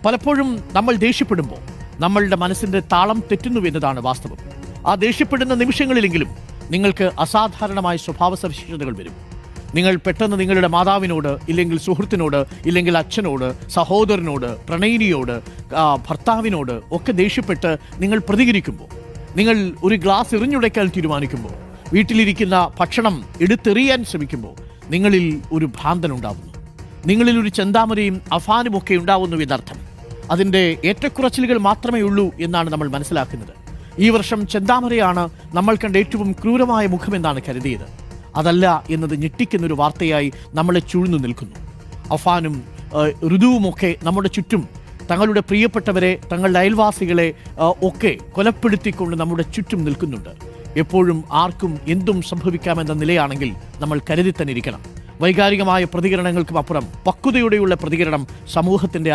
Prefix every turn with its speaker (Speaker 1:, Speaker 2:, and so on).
Speaker 1: പലപ്പോഴും നമ്മൾ ദേഷ്യപ്പെടുമ്പോൾ നമ്മളുടെ മനസ്സിന്റെ താളം തെറ്റുന്നു എന്നതാണ് വാസ്തവം. ആ ദേഷ്യപ്പെടുന്ന നിമിഷങ്ങളിലെങ്കിലും നിങ്ങൾക്ക് അസാധാരണമായ സ്വഭാവ സവിശേഷതകൾ വരും. നിങ്ങൾ പെട്ടെന്ന് നിങ്ങളുടെ മാതാവിനോട്, ഇല്ലെങ്കിൽ സുഹൃത്തിനോട്, ഇല്ലെങ്കിൽ അച്ഛനോട്, സഹോദരനോട്, പ്രണയിനിയോട്, ഭർത്താവിനോട് ഒക്കെ ദേഷ്യപ്പെട്ട് നിങ്ങൾ പ്രതികരിക്കുമ്പോൾ, നിങ്ങൾ ഒരു ഗ്ലാസ് എറിഞ്ഞുടയ്ക്കാൻ തീരുമാനിക്കുമ്പോൾ, വീട്ടിലിരിക്കുന്ന ഭക്ഷണം എടുത്തെറിയാൻ ശ്രമിക്കുമ്പോൾ നിങ്ങളിൽ ഒരു ഭ്രാന്തനുണ്ടാവുന്നു. നിങ്ങളിൽ ഒരു ചെന്താമരയും അഫാനുമൊക്കെ ഉണ്ടാവുന്നു എന്നർത്ഥം. അതിൻ്റെ ഏറ്റക്കുറച്ചിലുകൾ മാത്രമേ ഉള്ളൂ എന്നാണ് നമ്മൾ മനസ്സിലാക്കുന്നത്. ഈ വർഷം ചെന്താമരയാണ് നമ്മൾ കണ്ട ഏറ്റവും ക്രൂരമായ മുഖമെന്നാണ് കരുതിയത്. അതല്ല എന്നത് ഞെട്ടിക്കുന്നൊരു വാർത്തയായി നമ്മളെ ചൂഴ്ന്നു നിൽക്കുന്നു. അഫാനും ഋതുവുമൊക്കെ നമ്മുടെ ചുറ്റും തങ്ങളുടെ പ്രിയപ്പെട്ടവരെ, തങ്ങളുടെ അയൽവാസികളെ ഒക്കെ കൊലപ്പെടുത്തിക്കൊണ്ട് നമ്മുടെ ചുറ്റും നിൽക്കുന്നുണ്ട്. എപ്പോഴും ആർക്കും എന്തും സംഭവിക്കാമെന്ന നിലയാണെങ്കിൽ നമ്മൾ കരുതി തന്നെ ഇരിക്കണം. വൈകാരികമായ പ്രതികരണങ്ങൾക്കും അപ്പുറം പക്വതയോടെയുള്ള പ്രതികരണം സമൂഹത്തിൻ്റെ